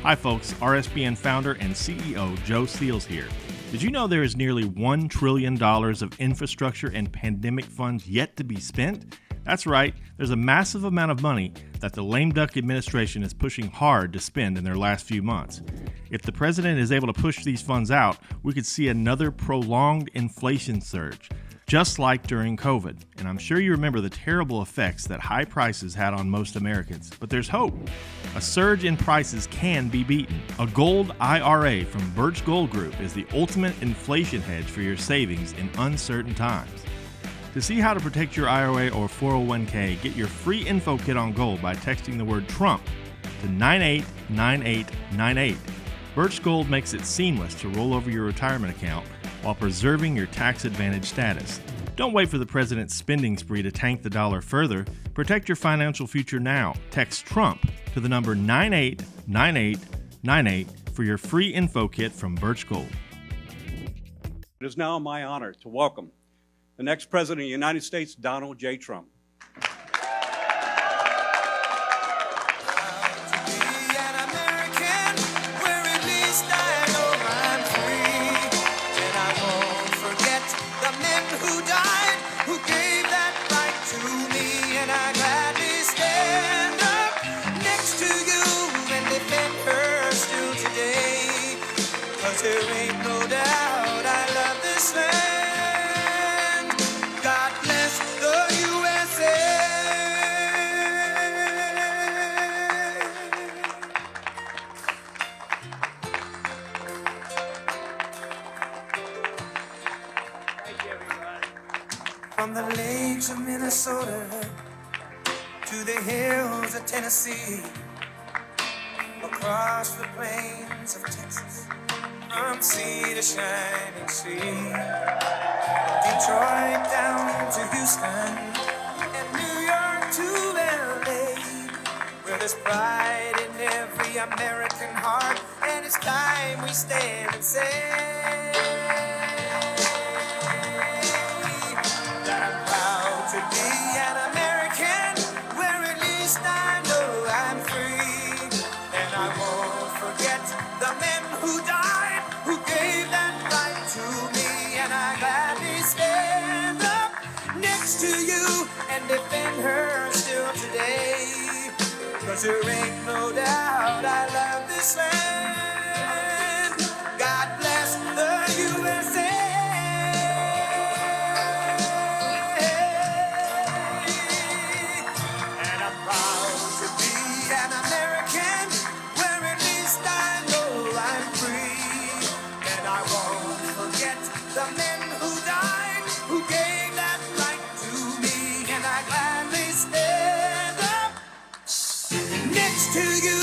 Hi folks, RSBN founder and CEO Joe Seals here. Did you know there is nearly $1 trillion of infrastructure and pandemic funds yet to be spent? That's right, there's a massive amount of money that the lame duck administration is pushing hard to spend in their last few months. If the president is able to push these funds out, we could see another prolonged inflation surge, just like during COVID. And I'm sure you remember the terrible effects that high prices had on most Americans. But there's hope. A surge in prices can be beaten. A gold IRA from Birch Gold Group is the ultimate inflation hedge for your savings in uncertain times. To see how to protect your IRA or 401k, get your free info kit on gold by texting the word Trump to 989898. Birch Gold makes it seamless to roll over your retirement account while preserving your tax advantage status. Don't wait for the president's spending spree to tank the dollar further. Protect your financial future now. Text Trump to the number 989898 for your free info kit from Birch Gold. It is now my honor to welcome the next President of the United States, Donald J. Trump. There ain't no doubt I love this land. God bless the USA. Thank you, everybody. From the lakes of Minnesota to the hills of Tennessee, across the plains of Texas, from sea to shining sea, Detroit down to Houston, and New York to LA, where there's pride in every American heart, and it's time we stand and say that I'm proud to be an American, where at least I know I'm free, and I won't forget the men who died, who gave that right to me, and I gladly stand up next to you and defend her still today, 'cause there ain't no doubt I love this land. God bless the USA. And I'm proud to be an American, where at least I know I'm free, and I won't forget the men who died, who gave that right to me, and I gladly stand up next to you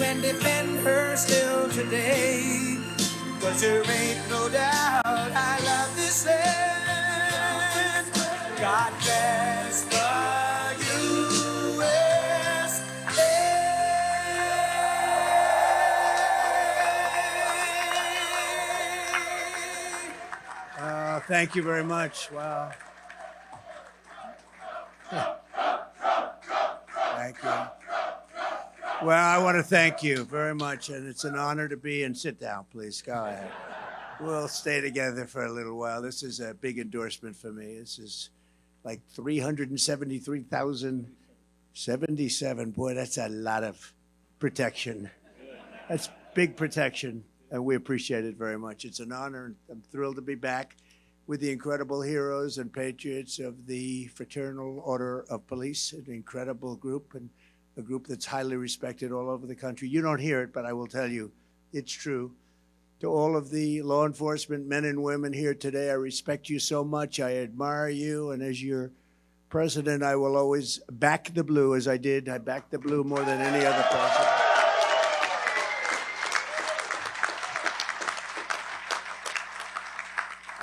and defend her still today, 'cause there ain't no doubt I love this land. God bless the Thank you very much. Wow. Thank you. Well, I want to thank you very much, and it's an honor to be, and sit down, please. Go ahead. We'll stay together for a little while. This is a big endorsement for me. This is like 373,077. Boy, that's a lot of protection. That's big protection, and we appreciate it very much. It's an honor, and I'm thrilled to be back with the incredible heroes and patriots of the Fraternal Order of Police, an incredible group, and a group that's highly respected all over the country. You don't hear it, but I will tell you, it's true. To all of the law enforcement men and women here today, I respect you so much. I admire you, and as your president, I will always back the blue, as I did. I backed the blue more than any other president.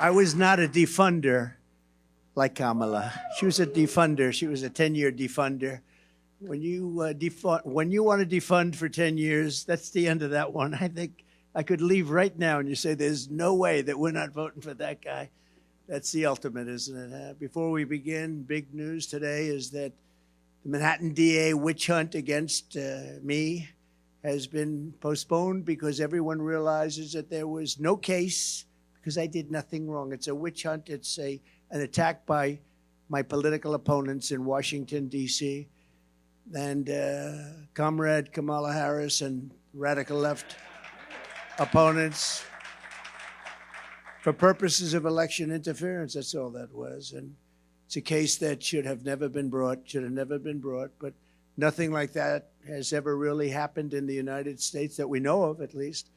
I was not a defunder like Kamala. She was a defunder. She was a 10-year defunder. When you want to defund for 10 years, that's the end of that one. I think I could leave right now and you say, there's no way that we're not voting for that guy. That's the ultimate, isn't it? Before we begin, big news today is that the Manhattan DA witch hunt against me has been postponed because everyone realizes that there was no case because I did nothing wrong. It's a witch hunt. It's an attack by my political opponents in Washington, D.C. And Comrade Kamala Harris and radical left opponents for purposes of election interference. That's all that was. And it's a case that should have never been brought, but nothing like that has ever really happened in the United States that we know of, at least.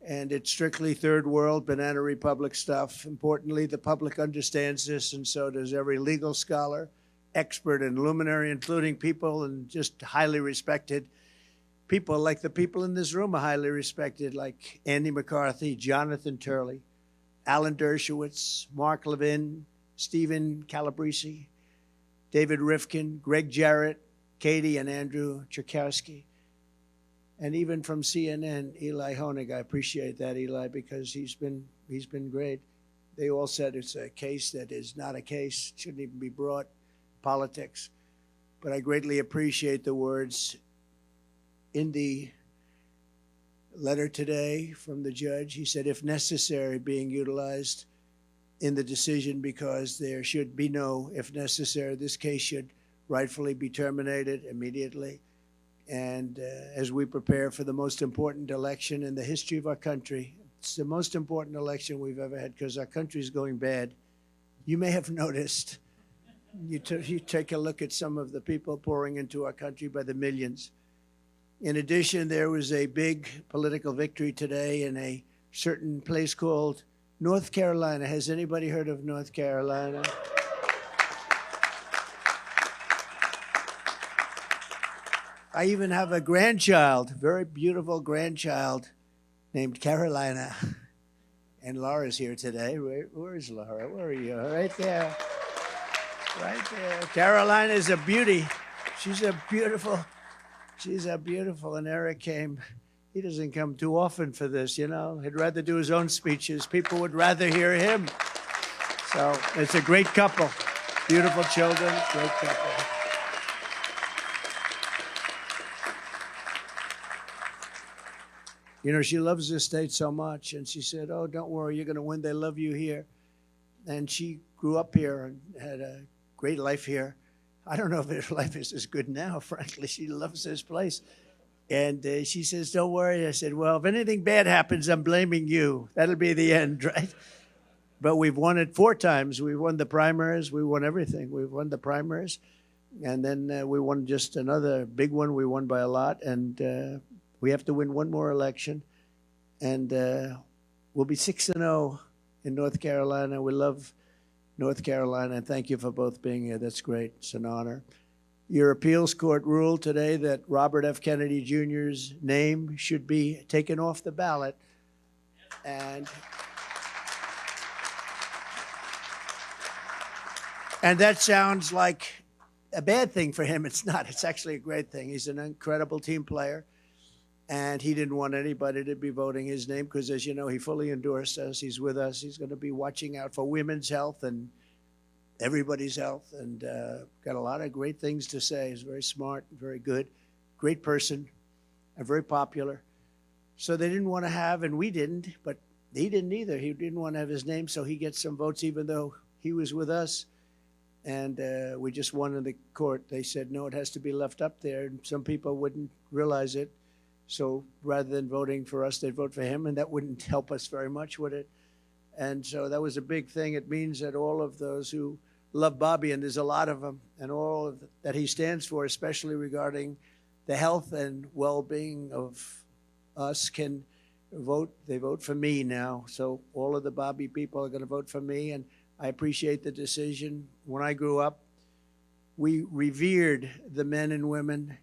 And it's strictly third world, banana republic stuff. Importantly, the public understands this, and so does every legal scholar, expert, and luminary, including people and just highly respected people, like the people in this room are highly respected, like Andy McCarthy, Jonathan Turley, Alan Dershowitz, Mark Levin, Stephen Calabrese, David Rifkin, Greg Jarrett, Katie and Andrew Cherkowski, and even from CNN, Eli Honig. I appreciate that, Eli, because he's been great. They all said it's a case that is not a case, shouldn't even be brought, politics. But I greatly appreciate the words in the letter today from the judge. He said, if necessary, being utilized in the decision because there should be no, if necessary, this case should rightfully be terminated immediately. And as we prepare for the most important election in the history of our country, it's the most important election we've ever had because our country is going bad. You may have noticed, you take a look at some of the people pouring into our country by the millions. In addition, there was a big political victory today in a certain place called North Carolina. Has anybody heard of North Carolina? I even have a grandchild, very beautiful grandchild named Carolina. And Laura's here today. Where is Laura? Where are you? Right there. Right there. Carolina is a beauty. She's a beautiful, and Eric came. He doesn't come too often for this, you know. He'd rather do his own speeches. People would rather hear him. So it's a great couple. Beautiful children, great couple. You know, she loves this state so much, and she said, oh, don't worry, you're going to win. They love you here. And she grew up here and had a great life here. I don't know if her life is as good now, frankly. She loves this place. And she says, don't worry. I said, well, if anything bad happens, I'm blaming you. That'll be the end, right? But we've won it 4 times. We won the primaries. We won everything. We've won the primaries. And then we won just another big one. We won by a lot. And we have to win one more election. And we'll be 6-0 in North Carolina. We love North Carolina. And thank you for both being here. That's great. It's an honor. Your appeals court ruled today that Robert F. Kennedy Jr.'s name should be taken off the ballot. And that sounds like a bad thing for him. It's not. It's actually a great thing. He's an incredible team player. And he didn't want anybody to be voting his name because, as you know, he fully endorsed us. He's with us. He's going to be watching out for women's health and everybody's health, and got a lot of great things to say. He's very smart, very good, great person, and very popular. So they didn't want to have, and we didn't, but he didn't either. He didn't want to have his name, so he gets some votes even though he was with us. And we just won in the court. They said, no, it has to be left up there. And some people wouldn't realize it. So rather than voting for us, they'd vote for him, and that wouldn't help us very much, would it? And so that was a big thing. It means that all of those who love Bobby, and there's a lot of them, and all of that he stands for, especially regarding the health and well-being of us, can vote. They vote for me now. So all of the Bobby people are going to vote for me, and I appreciate the decision. When I grew up, we revered the men and women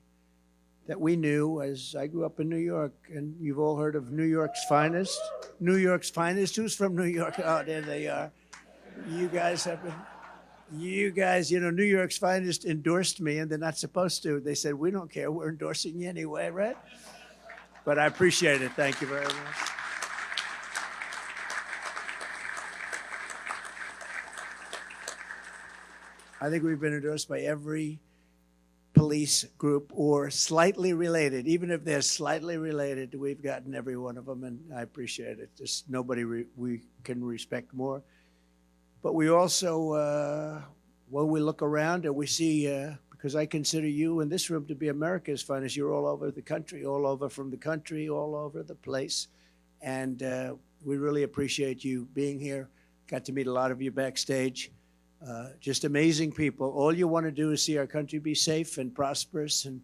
that we knew as I grew up in New York, and you've all heard of New York's finest. New York's finest. Who's from New York? Oh, there they are. You guys have been. You guys, you know, New York's finest endorsed me, and they're not supposed to. They said, we don't care. We're endorsing you anyway, right? But I appreciate it. Thank you very much. I think we've been endorsed by every police group or slightly related. Even if they're slightly related, we've gotten every one of them, and I appreciate it. There's nobody we can respect more. But we also, when we look around and we see, because I consider you in this room to be America's finest, you're all over the country, all over from the country, all over the place. And we really appreciate you being here. Got to meet a lot of you backstage. Just amazing people. All you want to do is see our country be safe and prosperous, and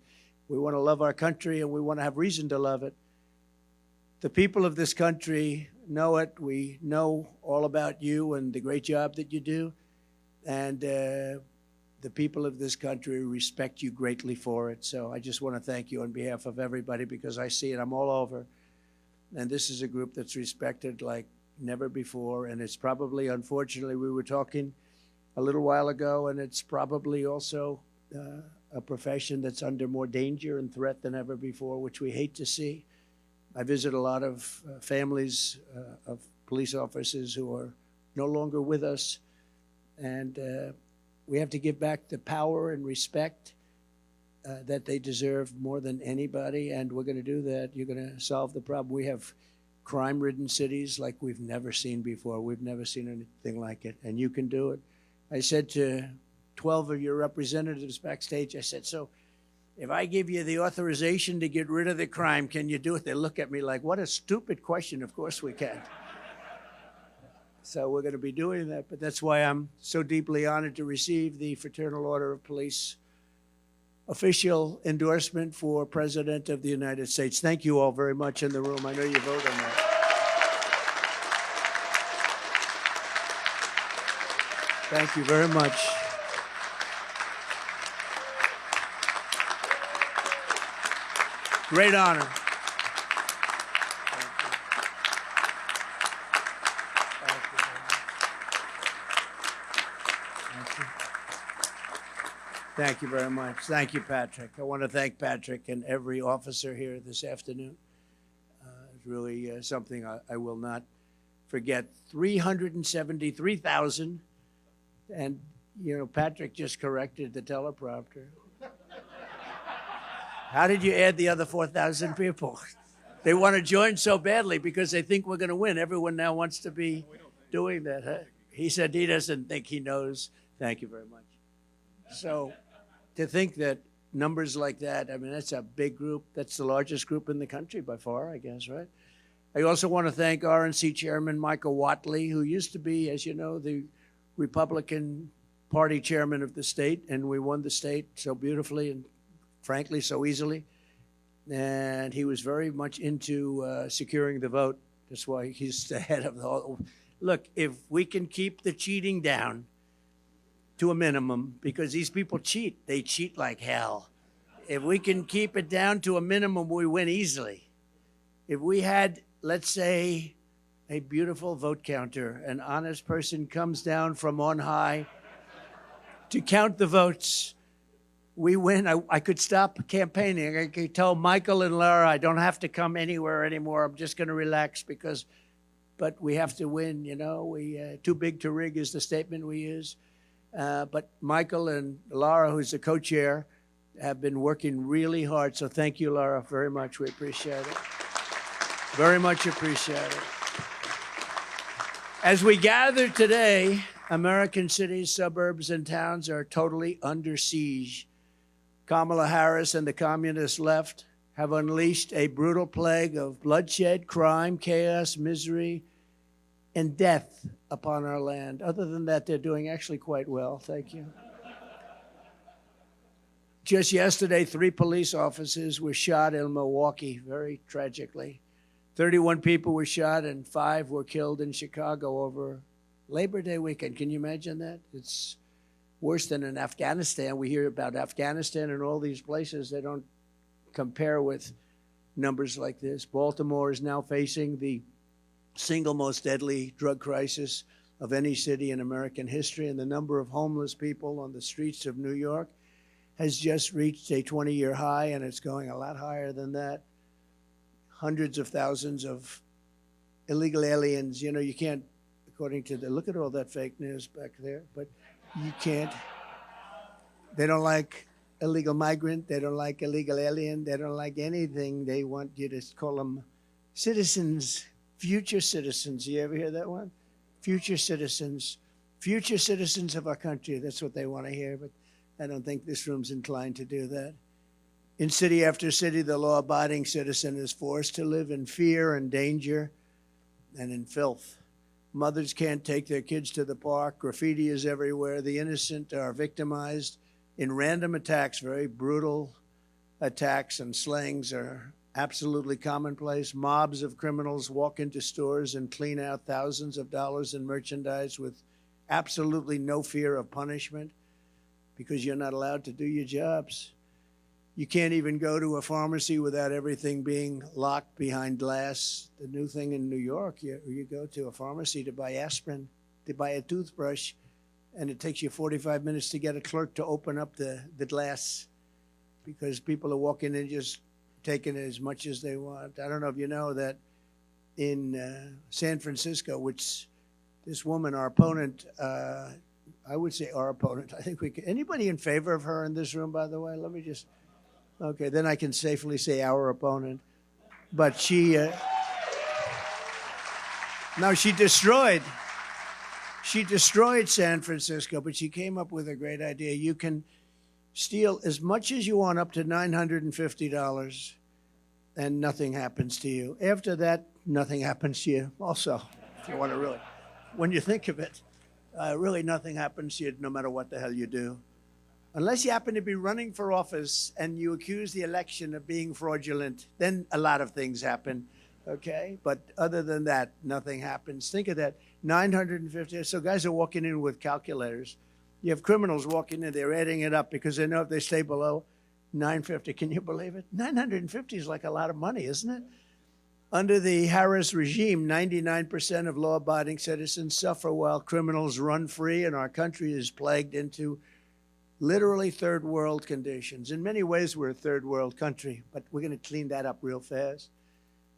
we want to love our country, and we want to have reason to love it. The people of this country know it. We know all about you and the great job that you do, and the people of this country respect you greatly for it. So I just want to thank you on behalf of everybody, because I see it. I'm all over, and this is a group that's respected like never before, and it's probably, unfortunately, we were talking a little while ago, and it's probably also a profession that's under more danger and threat than ever before, which we hate to see. I visit a lot of families of police officers who are no longer with us, and we have to give back the power and respect that they deserve more than anybody, and we're going to do that. You're going to solve the problem. We have crime-ridden cities like we've never seen before. We've never seen anything like it, and you can do it. I said to 12 of your representatives backstage, I said, so if I give you the authorization to get rid of the crime, can you do it? They look at me like, what a stupid question. Of course we can. So we're going to be doing that, but that's why I'm so deeply honored to receive the Fraternal Order of Police official endorsement for President of the United States. Thank you all very much in the room. I know you vote on that. Thank you very much. Great honor. Thank you very much. Thank you, Patrick. I want to thank Patrick and every officer here this afternoon. It's really something I will not forget. 373,000. And, you know, Patrick just corrected the teleprompter. How did you add the other 4,000 people? They want to join so badly because they think we're going to win. Everyone now wants to be doing that. Huh? He said he doesn't think he knows. Thank you very much. So to think that numbers like that, I mean, that's a big group. That's the largest group in the country by far, I guess, right? I also want to thank RNC Chairman Michael Whatley, who used to be, as you know, the Republican Party chairman of the state, and we won the state so beautifully and frankly so easily. And he was very much into securing the vote. That's why he's the head of the whole. Look, if we can keep the cheating down to a minimum, because these people cheat. They cheat like hell. If we can keep it down to a minimum, we win easily. If we had, let's say, a beautiful vote counter, an honest person comes down from on high to count the votes, we win. I could stop campaigning. I could tell Michael and Laura, I don't have to come anywhere anymore. I'm just going to relax but we have to win, you know. Too big to rig is the statement we use. But Michael and Laura, who's the co-chair, have been working really hard. So thank you, Laura, very much. We appreciate it. Very much appreciate it. As we gather today, American cities, suburbs, and towns are totally under siege. Kamala Harris and the communist left have unleashed a brutal plague of bloodshed, crime, chaos, misery, and death upon our land. Other than that, they're doing actually quite well. Thank you. Just yesterday, 3 police officers were shot in Milwaukee, very tragically. 31 people were shot and 5 were killed in Chicago over Labor Day weekend. Can you imagine that? It's worse than in Afghanistan. We hear about Afghanistan and all these places. They don't compare with numbers like this. Baltimore is now facing the single most deadly drug crisis of any city in American history, and the number of homeless people on the streets of New York has just reached a 20-year high, and it's going a lot higher than that. Hundreds of thousands of illegal aliens. You know, you can't, according to look at all that fake news back there, but you can't. They don't like illegal migrant. They don't like illegal alien. They don't like anything. They want you to call them citizens, future citizens. You ever hear that one? Future citizens of our country. That's what they want to hear, but I don't think this room's inclined to do that. In city after city, the law-abiding citizen is forced to live in fear and danger and in filth. Mothers can't take their kids to the park. Graffiti is everywhere. The innocent are victimized in random attacks. Very brutal attacks and slayings are absolutely commonplace. Mobs of criminals walk into stores and clean out thousands of dollars in merchandise with absolutely no fear of punishment because you're not allowed to do your jobs. You can't even go to a pharmacy without everything being locked behind glass. The new thing in New York, you go to a pharmacy to buy aspirin, to buy a toothbrush, and it takes you 45 minutes to get a clerk to open up the glass because people are walking in just taking as much as they want. I don't know if you know that in San Francisco, which this woman, our opponent, I would say our opponent, I think we can, anybody in favor of her in this room, by the way? Let me just... Okay, then I can safely say our opponent. But she destroyed San Francisco, but she came up with a great idea. You can steal as much as you want, up to $950, and nothing happens to you. After that, nothing happens to you also, if you want to really, when you think of it, really nothing happens to you no matter what the hell you do. Unless you happen to be running for office and you accuse the election of being fraudulent, then a lot of things happen, okay? But other than that, nothing happens. Think of that, 950. So guys are walking in with calculators. You have criminals walking in, they're adding it up because they know if they stay below 950, can you believe it? 950 is like a lot of money, isn't it? Under the Harris regime, 99% of law-abiding citizens suffer while criminals run free, and our country is plagued into literally third world conditions. In many ways, we're a third world country, but we're going to clean that up real fast.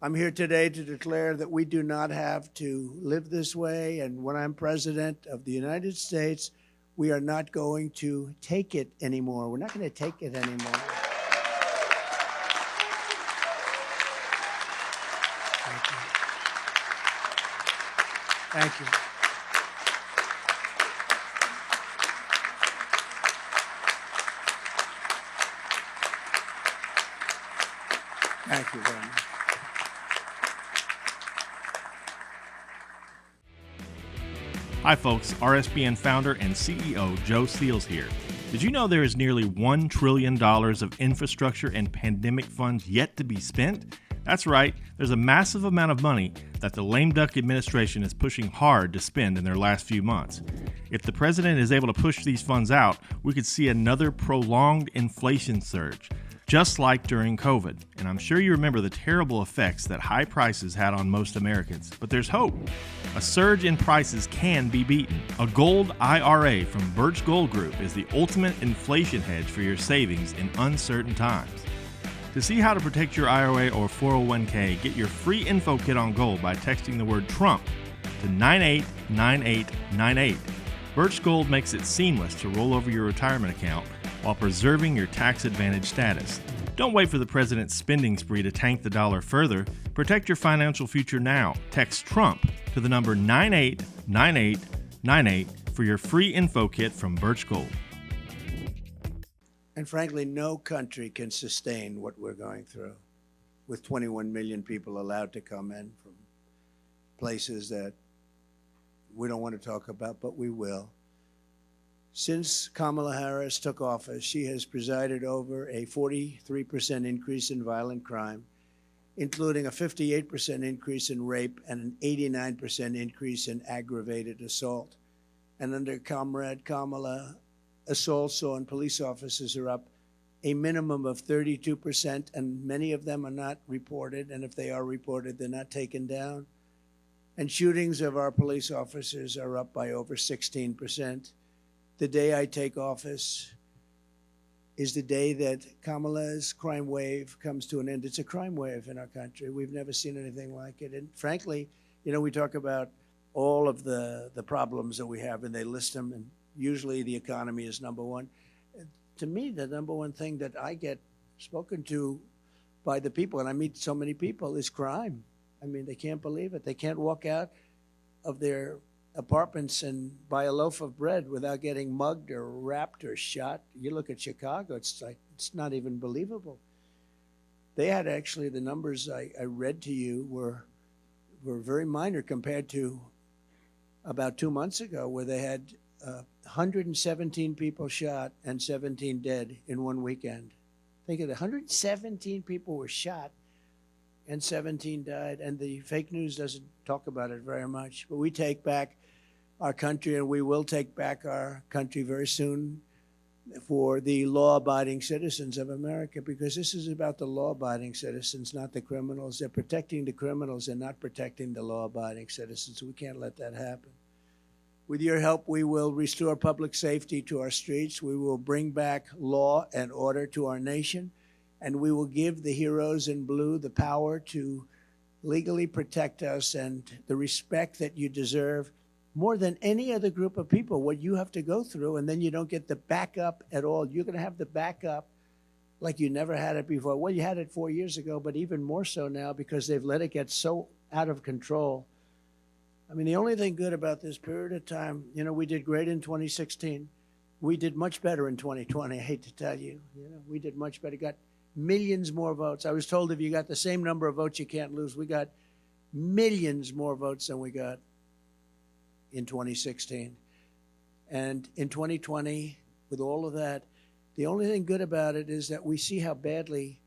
I'm here today to declare that we do not have to live this way, and when I'm president of the United States, we are not going to take it anymore. We're not going to take it anymore. Thank you. Thank you very much. Hi folks, RSBN founder and CEO Joe Steele here. Did you know there is nearly $1 trillion of infrastructure and pandemic funds yet to be spent? That's right, there's a massive amount of money that the lame duck administration is pushing hard to spend in their last few months. If the president is able to push these funds out, we could see another prolonged inflation surge, just like during COVID. And I'm sure you remember the terrible effects that high prices had on most Americans. But there's hope. A surge in prices can be beaten. A gold IRA from Birch Gold Group is the ultimate inflation hedge for your savings in uncertain times. To see how to protect your IRA or 401k, get your free info kit on gold by texting the word Trump to 989898. Birch Gold makes it seamless to roll over your retirement account while preserving your tax advantage status. Don't wait for the president's spending spree to tank the dollar further. Protect your financial future now. Text Trump to the number 989898 for your free info kit from Birch Gold. And frankly, no country can sustain what we're going through with 21 million people allowed to come in from places that we don't want to talk about, but we will. Since Kamala Harris took office, she has presided over a 43% increase in violent crime, including a 58% increase in rape and an 89% increase in aggravated assault. And under Comrade Kamala, assaults on police officers are up a minimum of 32%, and many of them are not reported, and if they are reported, they're not taken down. And shootings of our police officers are up by over 16%. The day I take office is the day that Kamala's crime wave comes to an end. It's a crime wave in our country. We've never seen anything like it. And frankly, you know, we talk about all of the problems that we have, and they list them, and usually the economy is number one. to me, the number one thing that I get spoken to by the people, and I meet so many people, is crime. I mean, they can't believe it. They can't walk out of their apartments and buy a loaf of bread without getting mugged or rapped or shot. You look at Chicago, it's like, it's not even believable. They had actually, the numbers I read to you were very minor compared to about 2 months ago, where they had 117 people shot and 17 dead in one weekend. Think of it, 117 people were shot and 17 died, and the fake news doesn't talk about it very much. But we take back our country, and we will take back our country very soon for the law-abiding citizens of America, because this is about the law-abiding citizens, not the criminals. They're protecting the criminals and not protecting the law-abiding citizens. We can't let that happen. With your help, we will restore public safety to our streets. We will bring back law and order to our nation, and we will give the heroes in blue the power to legally protect us and the respect that you deserve more than any other group of people. What you have to go through, and then you don't get the backup at all. You're going to have the backup like you never had it before. Well, you had it 4 years ago, but even more so now because they've let it get so out of control. I mean, the only thing good about this period of time, you know, we did great in 2016. We did much better in 2020. I hate to tell you, we did much better. Got millions more votes. I was told if you got the same number of votes, you can't lose. We got millions more votes than we got in 2016. And in 2020, with all of that, the only thing good about it is that we see how badly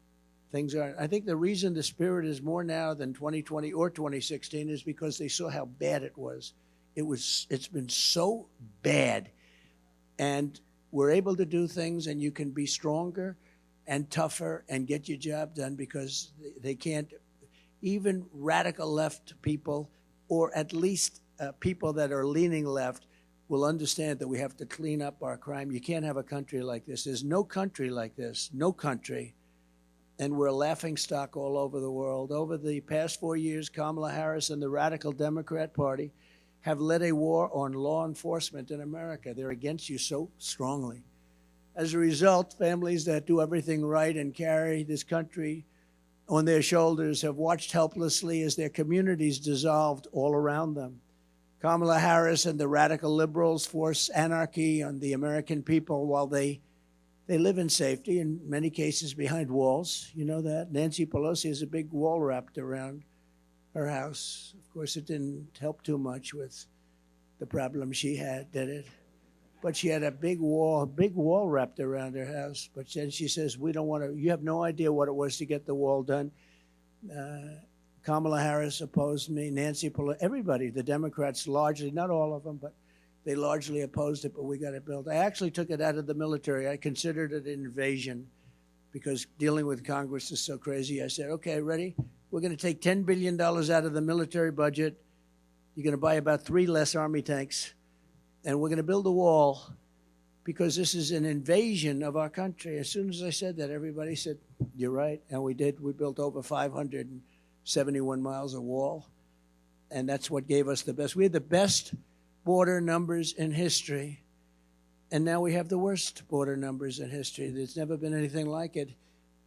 things are. I think the reason the spirit is more now than 2020 or 2016 is because they saw how bad it was. It's been so bad. And we're able to do things, and you can be stronger and tougher and get your job done, because they can't, even radical left people, or at least people that are leaning left, will understand that we have to clean up our crime. You can't have a country like this. There's no country like this, no country. And we're a laughingstock all over the world. Over the past 4 years, Kamala Harris and the radical Democrat Party have led a war on law enforcement in America. They're against you so strongly. As a result, families that do everything right and carry this country on their shoulders have watched helplessly as their communities dissolved all around them. Kamala Harris and the radical liberals force anarchy on the American people while they live in safety, in many cases behind walls. You know that? Nancy Pelosi has a big wall wrapped around her house. Of course, it didn't help too much with the problem she had, did it? But she had a big wall wrapped around her house. But then she says, we don't want to, you have no idea what it was to get the wall done. Kamala Harris opposed me, Nancy Pelosi, everybody, the Democrats largely, not all of them, but they largely opposed it, but we got it built. I actually took it out of the military. I considered it an invasion because dealing with Congress is so crazy. I said, okay, ready? We're going to take $10 billion out of the military budget. You're going to buy about 3 less Army tanks. And we're going to build a wall because this is an invasion of our country. As soon as I said that, everybody said, you're right. And we did. We built over 571 miles of wall. And that's what gave us the best. We had the best border numbers in history, and now we have the worst border numbers in history. There's never been anything like it.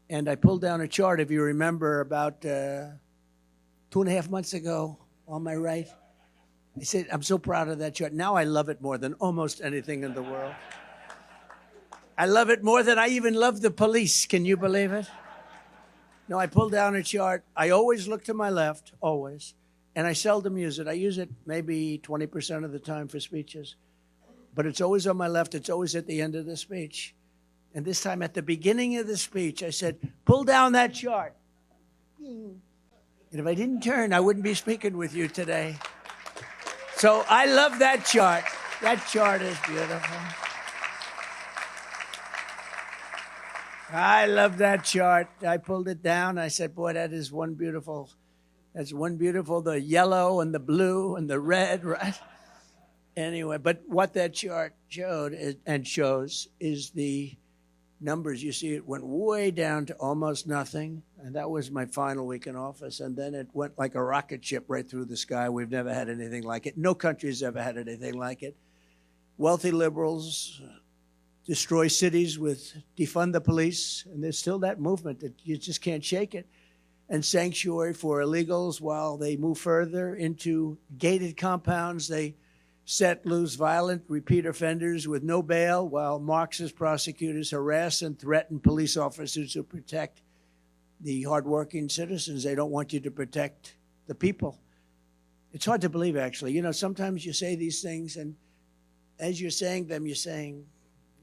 And I pulled down a chart, if you remember, about 2.5 months ago on my right. I said, I'm so proud of that chart. Now I love it more than almost anything in the world. I love it more than I even love the police. Can you believe it? No, I pulled down a chart. I always look to my left, always. And I seldom use it. I use it maybe 20% of the time for speeches. But it's always on my left. It's always at the end of the speech. And this time at the beginning of the speech, I said, pull down that chart. And if I didn't turn, I wouldn't be speaking with you today. So I love that chart. That chart is beautiful. I love that chart. I pulled it down. I said, boy, that is one beautiful. That's one beautiful, the yellow and the blue and the red, right? Anyway, but what that chart showed and shows is the numbers. You see, it went way down to almost nothing. And that was my final week in office. And then it went like a rocket ship right through the sky. We've never had anything like it. No country's ever had anything like it. Wealthy liberals destroy cities with defund the police, and there's still that movement that you just can't shake it, and sanctuary for illegals while they move further into gated compounds. They set loose violent repeat offenders with no bail while Marxist prosecutors harass and threaten police officers who protect the hardworking citizens. They don't want you to protect the people. It's hard to believe, actually. You know, sometimes you say these things, and as you're saying them, you're saying,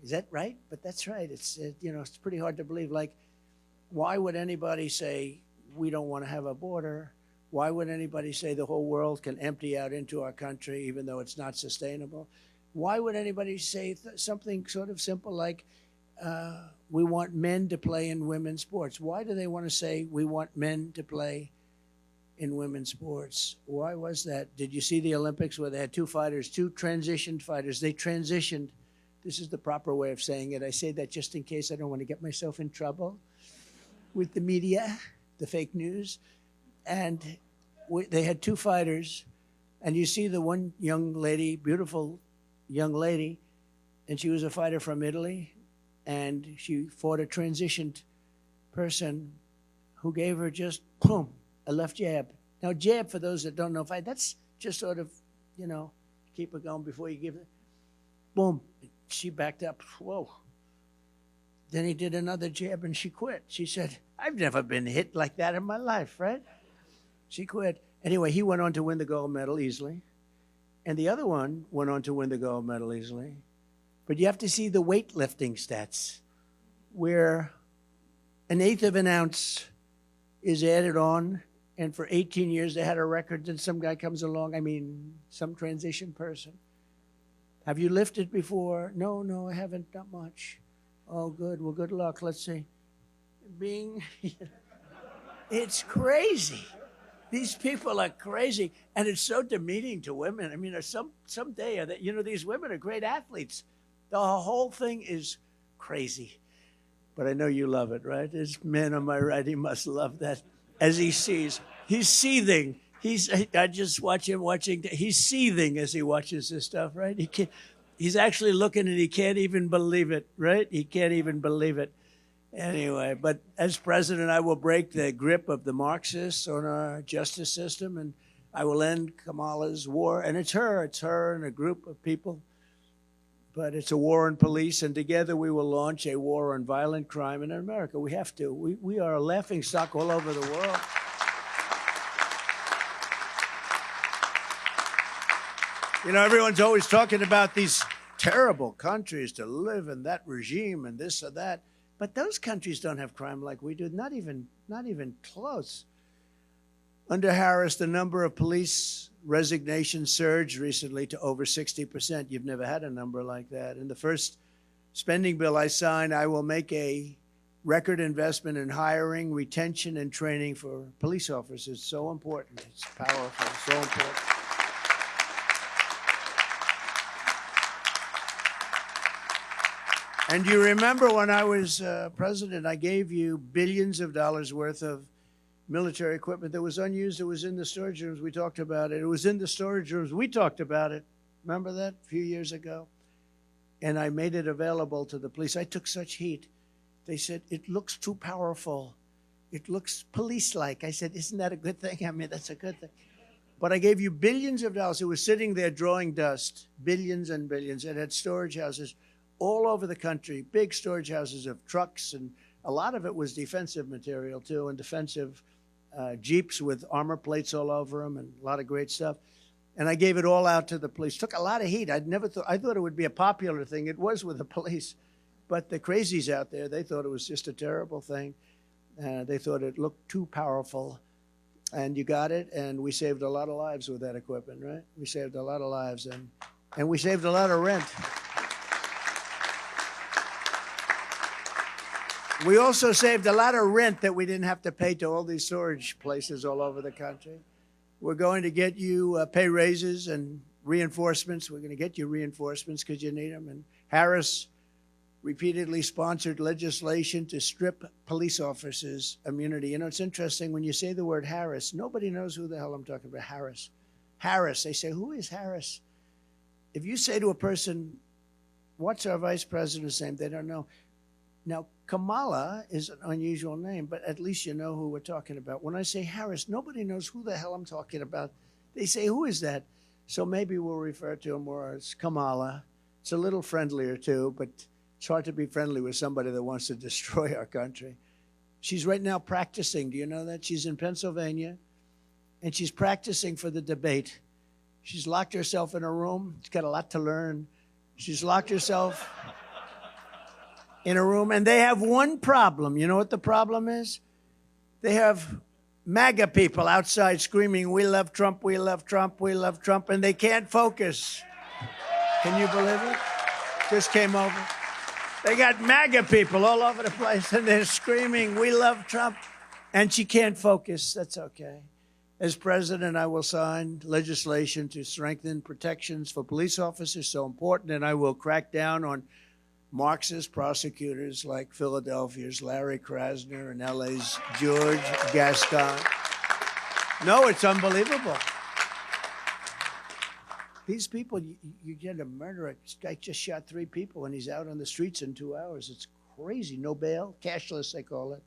is that right? But that's right. It's, it's pretty hard to believe. Like, why would anybody say we don't want to have a border? Why would anybody say the whole world can empty out into our country even though it's not sustainable? Why would anybody say something sort of simple like we want men to play in women's sports? Why do they want to say we want men to play in women's sports? Why was that? Did you see the Olympics where they had two fighters, two transitioned fighters? They transitioned. This is the proper way of saying it. I say that just in case I don't want to get myself in trouble with the media, the fake news. And they had two fighters, and you see the one young lady, beautiful young lady, and she was a fighter from Italy, and she fought a transitioned person who gave her just, boom, a left jab. Now, jab, for those that don't know, fight, that's just sort of, keep it going before you give it. Boom. She backed up. Whoa. Then he did another jab, and she quit. She said, I've never been hit like that in my life, right? She quit. Anyway, he went on to win the gold medal easily. And the other one went on to win the gold medal easily. But you have to see the weightlifting stats, where 1/8 of an ounce is added on. And for 18 years, they had a record. Then some guy comes along, some transition person. Have you lifted before? No, I haven't, not much. Oh, good. Well, good luck. Let's see. It's crazy. These people are crazy. And it's so demeaning to women. Someday, these women are great athletes. The whole thing is crazy. But I know you love it, right? This man on my right, he must love that. As he sees, he's seething. I just watch him watching. He's seething as he watches this stuff, right? He's actually looking and he can't even believe it, right? He can't even believe it. Anyway, but as president, I will break the grip of the Marxists on our justice system, and I will end Kamala's war. And it's her and a group of people. But it's a war on police, and together we will launch a war on violent crime in America. We have to. We are a laughingstock all over the world. Everyone's always talking about these terrible countries to live in, that regime and this or that. But those countries don't have crime like we do, not even close. Under Harris, the number of police resignations surged recently to over 60%. You've never had a number like that. In the first spending bill I signed, I will make a record investment in hiring, retention, and training for police officers. It's so important. It's powerful, so important. And you remember when I was president, I gave you billions of dollars worth of military equipment that was unused. It was in the storage rooms. We talked about it. It was in the storage rooms. We talked about it. Remember that a few years ago? And I made it available to the police. I took such heat. They said, it looks too powerful. It looks police-like. I said, isn't that a good thing? That's a good thing. But I gave you billions of dollars. It was sitting there drawing dust, billions and billions. It had storage houses all over the country, big storage houses of trucks, and a lot of it was defensive material, too, and defensive Jeeps with armor plates all over them and a lot of great stuff. And I gave it all out to the police. Took a lot of heat. I thought it would be a popular thing. It was with the police. But the crazies out there, they thought it was just a terrible thing. They thought it looked too powerful. And you got it, and we saved a lot of lives with that equipment, right? We saved a lot of lives, and we saved a lot of rent. We also saved a lot of rent that we didn't have to pay to all these storage places all over the country. We're going to get you pay raises and reinforcements. We're going to get you reinforcements because you need them. And Harris repeatedly sponsored legislation to strip police officers immunity. It's interesting when you say the word Harris, nobody knows who the hell I'm talking about. Harris. They say, who is Harris? If you say to a person, what's our vice president's name? They don't know. Now, Kamala is an unusual name, but at least you know who we're talking about. When I say Harris, nobody knows who the hell I'm talking about. They say, who is that? So maybe we'll refer to him more as Kamala. It's a little friendlier, too, but it's hard to be friendly with somebody that wants to destroy our country. She's right now practicing. Do you know that? She's in Pennsylvania, and she's practicing for the debate. She's locked herself in a room. She's got a lot to learn. She's locked herself in a room, and they have one problem. You know what the problem is? They have MAGA people outside screaming, "We love Trump, we love Trump, we love Trump," and they can't focus. Can you believe it? Just came over. They got MAGA people all over the place, and they're screaming, "We love Trump," and she can't focus. That's okay. As president, I will sign legislation to strengthen protections for police officers, so important, and I will crack down on Marxist prosecutors like Philadelphia's Larry Krasner and LA's George Gascon. No, it's unbelievable. These people, you get a murderer. This guy just shot 3 people and he's out on the streets in 2 hours. It's crazy. No bail, cashless, they call it.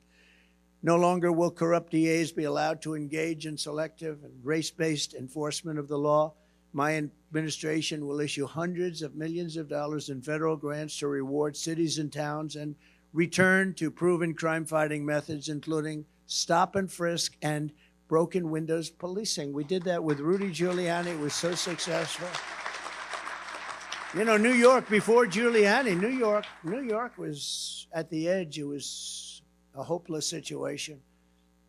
No longer will corrupt DAs be allowed to engage in selective and race-based enforcement of the law. My administration will issue hundreds of millions of dollars in federal grants to reward cities and towns and return to proven crime-fighting methods, including stop and frisk and broken windows policing. We did that with Rudy Giuliani. It was so successful. You know, New York, before Giuliani, New York was at the edge. It was a hopeless situation.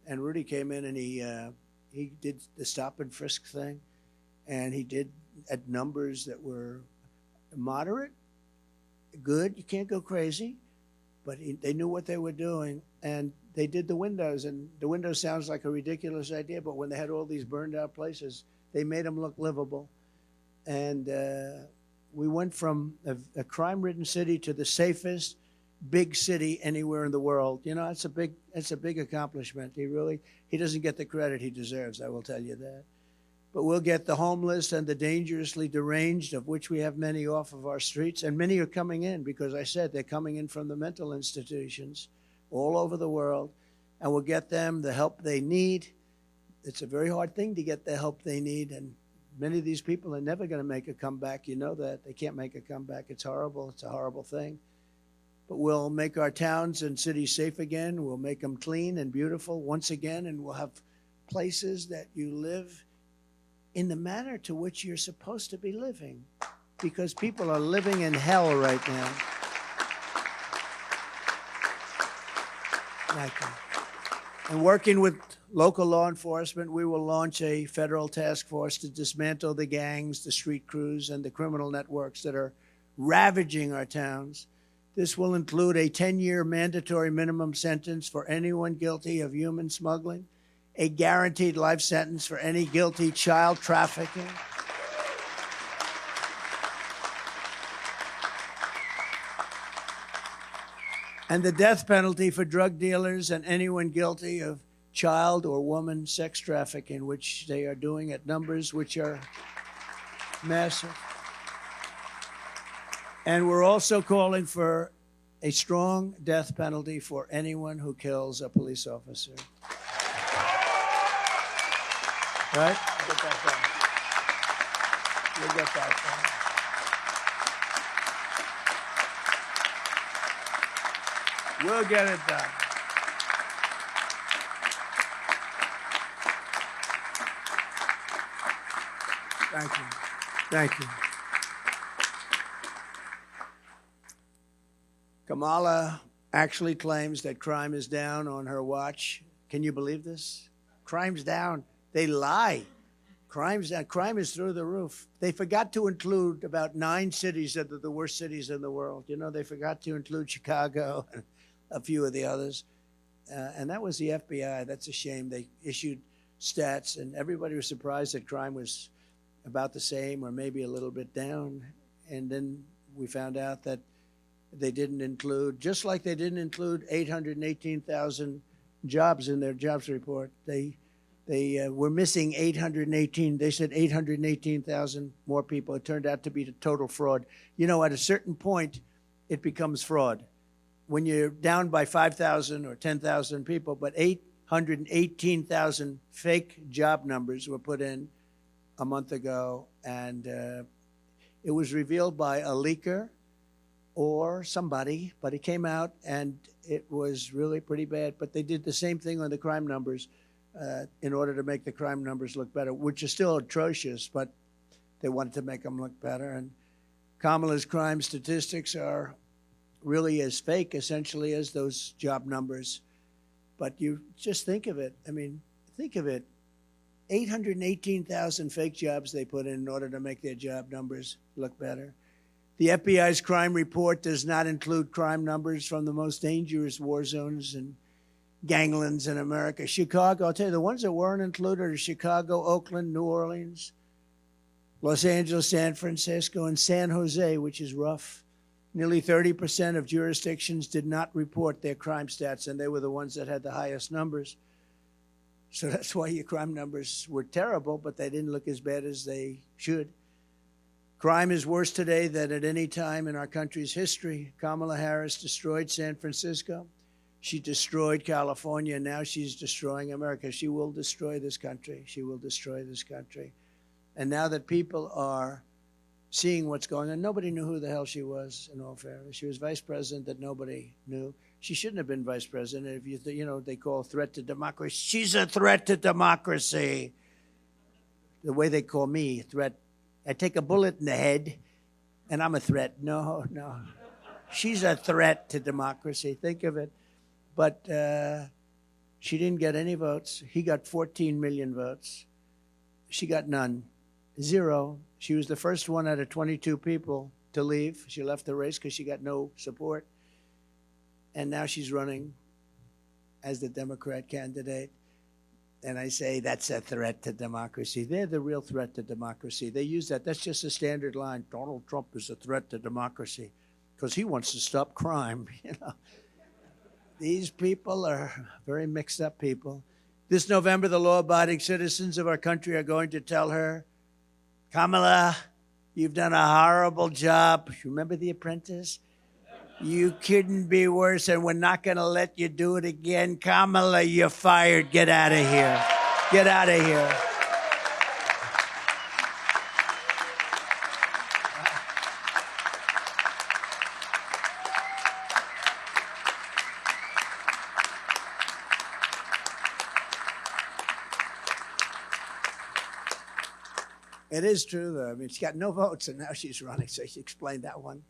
And Rudy came in and he did the stop and frisk thing. And he did at numbers that were moderate, good. You can't go crazy, but they knew what they were doing. And they did the windows, and the windows sounds like a ridiculous idea, but when they had all these burned out places, they made them look livable. And we went from a crime-ridden city to the safest big city anywhere in the world. You know, it's a big accomplishment. He doesn't get the credit he deserves, I will tell you that. But we'll get the homeless and the dangerously deranged, of which we have many off of our streets. And many are coming in because I said they're coming in from the mental institutions all over the world. And we'll get them the help they need. It's a very hard thing to get the help they need. And many of these people are never going to make a comeback. You know that. They can't make a comeback. It's horrible. It's a horrible thing. But we'll make our towns and cities safe again. We'll make them clean and beautiful once again. And we'll have places that you live in the manner to which you're supposed to be living, because people are living in hell right now. Thank you. And working with local law enforcement, we will launch a federal task force to dismantle the gangs, the street crews, and the criminal networks that are ravaging our towns. This will include a 10-year mandatory minimum sentence for anyone guilty of human smuggling, a guaranteed life sentence for any guilty child trafficking, and the death penalty for drug dealers and anyone guilty of child or woman sex trafficking, which they are doing at numbers which are massive. And we're also calling for a strong death penalty for anyone who kills a police officer. Right? We'll get that done. We'll get that done. We'll get it done. Thank you. Thank you. Kamala actually claims that crime is down on her watch. Can you believe this? Crime's down. They lie. Crime's down. Crime is through the roof. They forgot to include about 9 cities that are the worst cities in the world. You know, they forgot to include Chicago and a few of the others. And that was the FBI. That's a shame. They issued stats, and everybody was surprised that crime was about the same or maybe a little bit down. And then we found out that they didn't include, just like they didn't include 818,000 jobs in their jobs report. They They were missing 818. They said 818,000 more people. It turned out to be a total fraud. You know, at a certain point, it becomes fraud. When you're down by 5,000 or 10,000 people, but 818,000 fake job numbers were put in a month ago, and it was revealed by a leaker or somebody, but it came out, and it was really pretty bad. But they did the same thing on the crime numbers in order to make the crime numbers look better, which are still atrocious, but they wanted to make them look better. And Kamala's crime statistics are really as fake, essentially, as those job numbers. But you just think of it. I mean, think of it. 818,000 fake jobs they put in order to make their job numbers look better. The FBI's crime report does not include crime numbers from the most dangerous war zones and ganglands in America. Chicago, I'll tell you, the ones that weren't included are Chicago, Oakland, New Orleans, Los Angeles, San Francisco, and San Jose, which is rough. Nearly 30% of jurisdictions did not report their crime stats, and they were the ones that had the highest numbers. So that's why your crime numbers were terrible, but they didn't look as bad as they should. Crime is worse today than at any time in our country's history. Kamala Harris destroyed San Francisco. She destroyed California, and now she's destroying America. She will destroy this country. She will destroy this country. And now that people are seeing what's going on, nobody knew who the hell she was, in all fairness. She was vice president that nobody knew. She shouldn't have been vice president. If you know, they call threat to democracy. She's a threat to democracy. The way they call me, threat. I take a bullet in the head, and I'm a threat. No. She's a threat to democracy. Think of it. But she didn't get any votes. He got 14 million votes. She got none. Zero. She was the first one out of 22 people to leave. She left the race because she got no support. And now she's running as the Democrat candidate. And I say that's a threat to democracy. They're the real threat to democracy. They use that. That's just a standard line. Donald Trump is a threat to democracy because he wants to stop crime. You know, these people are very mixed up people. This November, the law-abiding citizens of our country are going to tell her, Kamala, you've done a horrible job. Remember The Apprentice? You couldn't be worse, and we're not going to let you do it again. Kamala, you're fired. Get out of here. Get out of here. It is true, though. I mean, she got no votes, and now she's running, so she explained that one.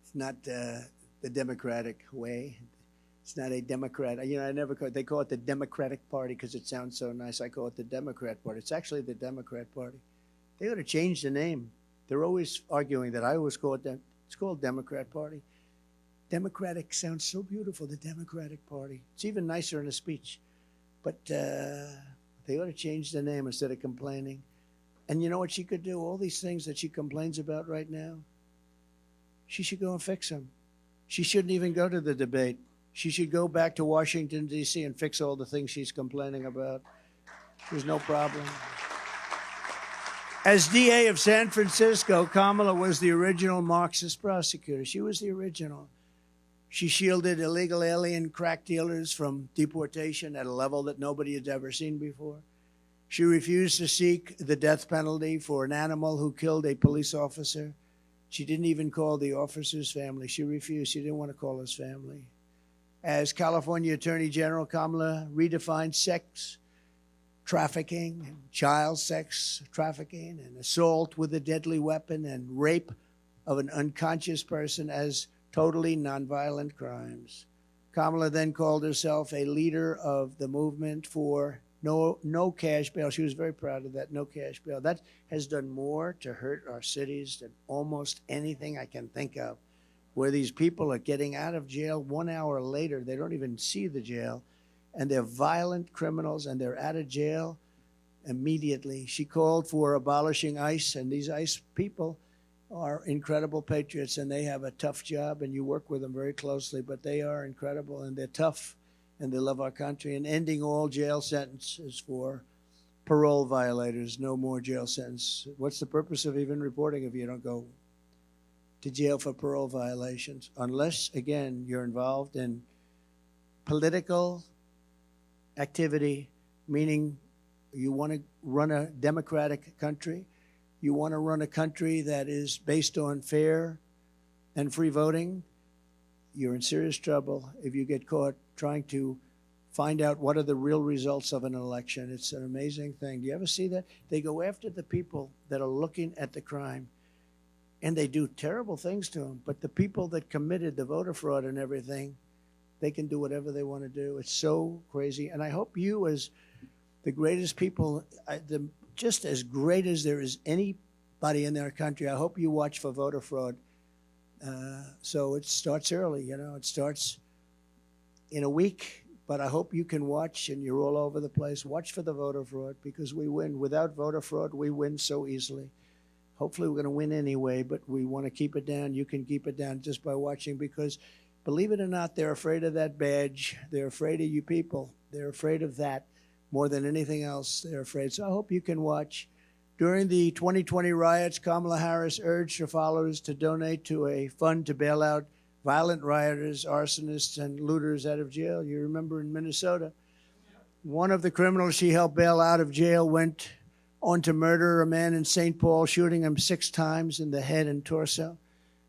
It's not the Democratic way. It's not a Democrat. You know, they call it the Democratic Party because it sounds so nice. I call it the Democrat Party. It's actually the Democrat Party. They ought to change the name. They're always arguing that. I always call it it's called Democrat Party. Democratic sounds so beautiful, the Democratic Party. It's even nicer in a speech. But they ought to change the name instead of complaining. And you know what she could do? All these things that she complains about right now, she should go and fix them. She shouldn't even go to the debate. She should go back to Washington, D.C. and fix all the things she's complaining about. There's no problem. As DA of San Francisco, Kamala was the original Marxist prosecutor. She was the original. She shielded illegal alien crack dealers from deportation at a level that nobody had ever seen before. She refused to seek the death penalty for an animal who killed a police officer. She didn't even call the officer's family. She refused. She didn't want to call his family. As California Attorney General, Kamala redefined sex trafficking, and child sex trafficking, and assault with a deadly weapon, and rape of an unconscious person as totally nonviolent crimes. Kamala then called herself a leader of the movement for no cash bail. She was very proud of that, no cash bail. That has done more to hurt our cities than almost anything I can think of, where these people are getting out of jail 1 hour later. They don't even see the jail, and they're violent criminals, and they're out of jail immediately. She called for abolishing ICE, and these ICE people are incredible patriots, and they have a tough job, and you work with them very closely, but they are incredible, and they're tough, and they love our country, and ending all jail sentences for parole violators. No more jail sentence. What's the purpose of even reporting if you don't go to jail for parole violations? Unless, again, you're involved in political activity, meaning you want to run a democratic country, you want to run a country that is based on fair and free voting, you're in serious trouble if you get caught trying to find out what are the real results of an election. It's an amazing thing. Do you ever see that? They go after the people that are looking at the crime, and they do terrible things to them. But the people that committed the voter fraud and everything, they can do whatever they want to do. It's so crazy. And I hope you, as the greatest people, just as great as there is anybody in their country, I hope you watch for voter fraud. So it starts early, you know, it starts in a week, but I hope you can watch, and you're all over the place. Watch for the voter fraud, because we win. Without voter fraud, we win so easily. Hopefully we're going to win anyway, but we want to keep it down. You can keep it down just by watching, because believe it or not, they're afraid of that badge. They're afraid of you people. They're afraid of that more than anything else. They're afraid. So I hope you can watch. During the 2020 riots, Kamala Harris urged her followers to donate to a fund to bail out violent rioters, arsonists, and looters out of jail. You remember in Minnesota, one of the criminals she helped bail out of jail went on to murder a man in St. Paul, shooting him 6 times in the head and torso.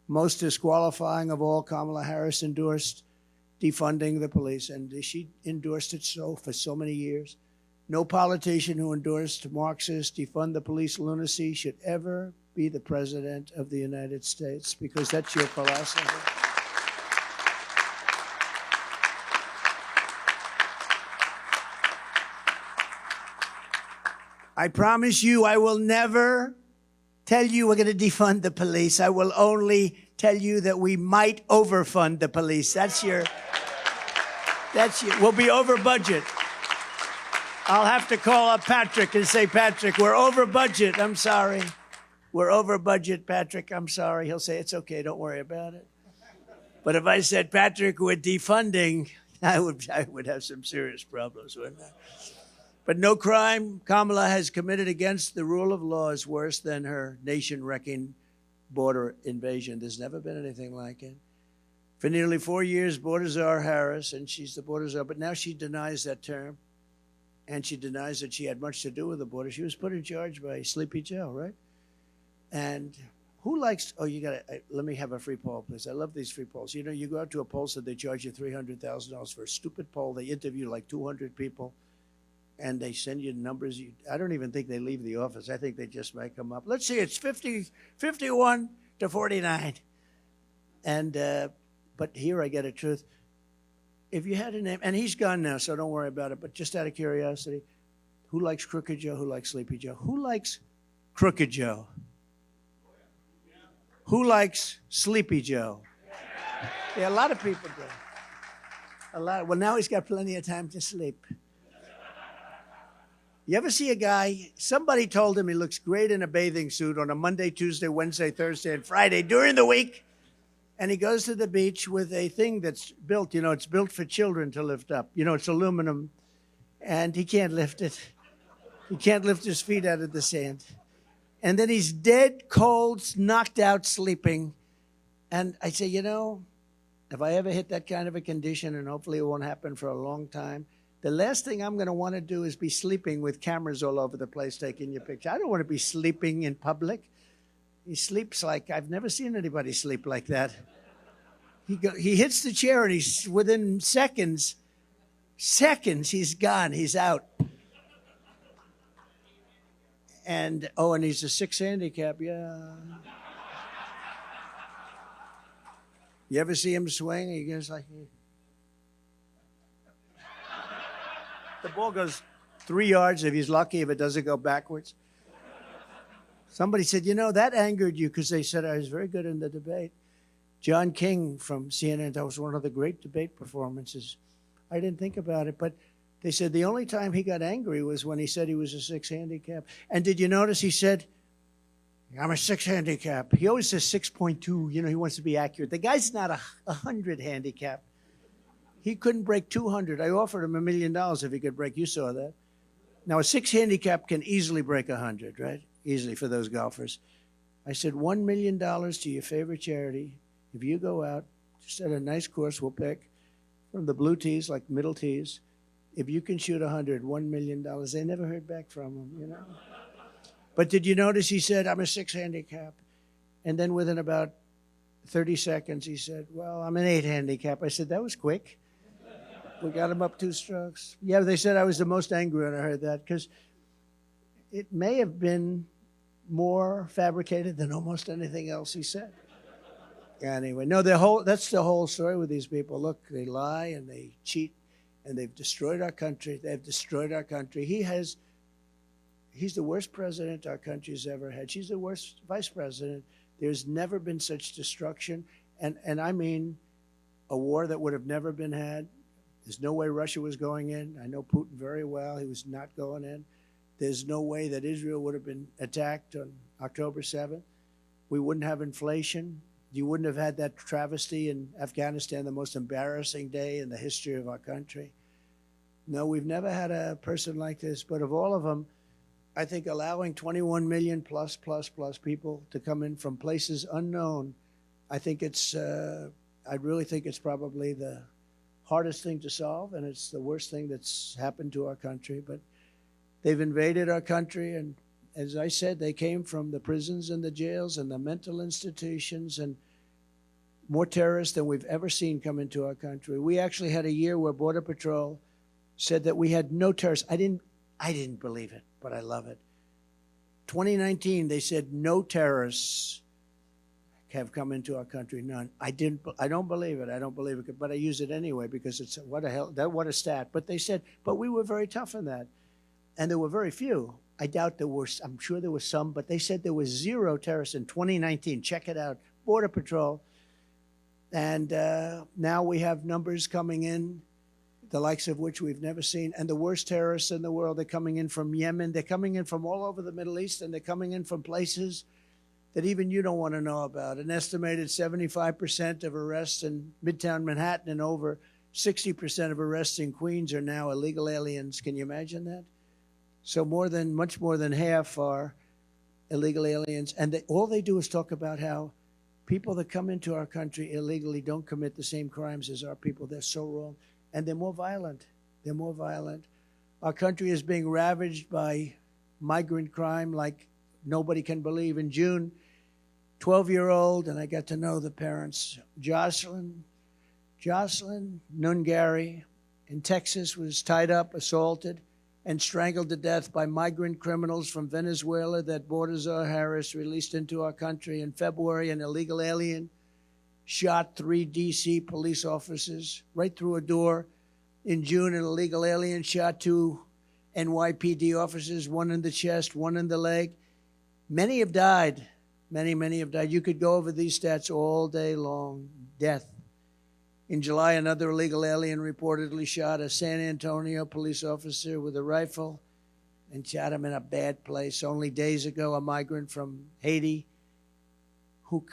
Most disqualifying of all, Kamala Harris endorsed defunding the police, and she endorsed it for so many years. No politician who endorsed Marxist defund the police lunacy should ever be the president of the United States, because that's your philosophy. I promise you, I will never tell you we're going to defund the police. I will only tell you that we might overfund the police. We'll be over budget. I'll have to call up Patrick and say, Patrick, we're over budget. I'm sorry. We're over budget, Patrick. I'm sorry. He'll say, it's okay. Don't worry about it. But if I said, Patrick, we're defunding, I would have some serious problems with that. But no crime Kamala has committed against the rule of law is worse than her nation-wrecking border invasion. There's never been anything like it. For nearly 4 years, Border Czar Harris, and she's the Border Czar, but now she denies that term. And she denies that she had much to do with the border. She was put in charge by Sleepy Joe, right? And who likes, let me have a free poll, please. I love these free polls. You know, you go out to a poll, so they charge you $300,000 for a stupid poll. They interview like 200 people, and they send you numbers. I don't even think they leave the office. I think they just make them up. Let's see, it's 51 to 49. And, but here I get a truth. If you had a name, and he's gone now, so don't worry about it, but just out of curiosity, who likes Crooked Joe? Who likes Sleepy Joe? Who likes Crooked Joe? Who likes Sleepy Joe? Yeah, a lot of people do. A lot. Well, now he's got plenty of time to sleep. You ever see a guy, somebody told him he looks great in a bathing suit on a Monday, Tuesday, Wednesday, Thursday, and Friday during the week, and he goes to the beach with a thing that's built, you know, it's built for children to lift up. You know, it's aluminum, and he can't lift it. He can't lift his feet out of the sand. And then he's dead, cold, knocked out, sleeping. And I say, you know, if I ever hit that kind of a condition, and hopefully it won't happen for a long time, the last thing I'm going to want to do is be sleeping with cameras all over the place taking your picture. I don't want to be sleeping in public. He sleeps like, I've never seen anybody sleep like that. He hits the chair, and he's within seconds, he's gone, he's out. And he's a 6 handicap, yeah. You ever see him swing? He goes like, the ball goes 3 yards if he's lucky, if it doesn't go backwards. Somebody said, you know, that angered you because they said I was very good in the debate. John King from CNN, that was one of the great debate performances. I didn't think about it, but they said the only time he got angry was when he said he was a 6 handicap. And did you notice he said, I'm a 6 handicap. He always says 6.2. You know, he wants to be accurate. The guy's not a 100 handicap. He couldn't break 200. I offered him $1 million if he could break. You saw that. Now, a 6 handicap can easily break 100, right? Easily for those golfers. I said, $1 million to your favorite charity. If you go out, just at a nice course, we'll pick from the blue tees, like middle tees. If you can shoot 100, $1 million. They never heard back from him, you know. But did you notice he said, I'm a 6 handicap? And then within about 30 seconds, he said, well, I'm an 8 handicap. I said, that was quick. We got him up 2 strokes. Yeah, they said I was the most angry when I heard that, because it may have been more fabricated than almost anything else he said. Anyway, no, that's the whole story with these people. Look, they lie and they cheat, and they've destroyed our country. They've destroyed our country. He's the worst president our country's ever had. She's the worst vice president. There's never been such destruction, and I mean a war that would have never been had. There's no way Russia was going in. I know Putin very well. He was not going in. There's no way that Israel would have been attacked on October 7th. We wouldn't have inflation. You wouldn't have had that travesty in Afghanistan, the most embarrassing day in the history of our country. No, we've never had a person like this. But of all of them, I think allowing 21 million plus people to come in from places unknown, I really think it's probably the hardest thing to solve, and it's the worst thing that's happened to our country. But they've invaded our country, and as I said, they came from the prisons and the jails and the mental institutions, and more terrorists than we've ever seen come into our country. We actually had a year where Border Patrol said that we had no terrorists. I didn't believe it, but I love it. 2019, they said no terrorists have come into our country. None. I don't believe it. I don't believe it, but I use it anyway because it's what a stat. But they said, but we were very tough in that, and there were very few. I doubt there were. I'm sure there was some, but they said there was 0 terrorists in 2019. Check it out, Border Patrol, and now we have numbers coming in, the likes of which we've never seen, and the worst terrorists in the world. They're coming in from Yemen. They're coming in from all over the Middle East, and they're coming in from places that even you don't want to know about. An estimated 75% of arrests in Midtown Manhattan and over 60% of arrests in Queens are now illegal aliens. Can you imagine that? So much more than half are illegal aliens. And all they do is talk about how people that come into our country illegally don't commit the same crimes as our people. They're so wrong. And they're more violent. They're more violent. Our country is being ravaged by migrant crime like nobody can believe. In June, 12-year-old, and I got to know the parents, Jocelyn Nungari in Texas was tied up, assaulted, and strangled to death by migrant criminals from Venezuela that Baltazar Harris released into our country. In February, an illegal alien shot 3 D.C. police officers right through a door. In June, an illegal alien shot 2 NYPD officers, 1 in the chest, 1 in the leg. Many have died. Many have died. You could go over these stats all day long. Death. In July, another illegal alien reportedly shot a San Antonio police officer with a rifle and shot him in a bad place. Only days ago, a migrant from Haiti who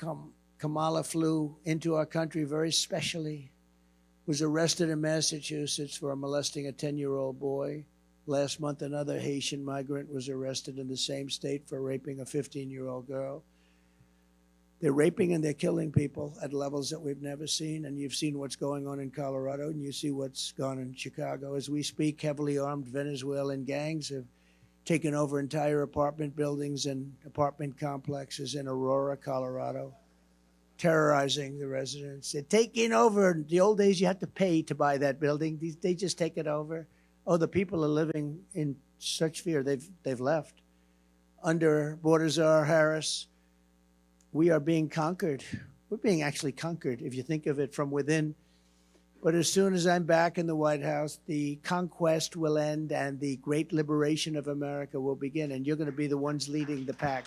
Kamala flew into our country very specially was arrested in Massachusetts for molesting a 10-year-old boy. Last month, another Haitian migrant was arrested in the same state for raping a 15-year-old girl. They're raping and they're killing people at levels that we've never seen. And you've seen what's going on in Colorado, and you see what's gone on in Chicago. As we speak, heavily armed Venezuelan gangs have taken over entire apartment buildings and apartment complexes in Aurora, Colorado, terrorizing the residents. They're taking over. In the old days, you had to pay to buy that building. They just take it over. Oh, the people are living in such fear. They've left. Under Baltazar Harris, we are being conquered. We're being actually conquered, if you think of it from within. But as soon as I'm back in the White House, the conquest will end and the great liberation of America will begin. And you're going to be the ones leading the pack.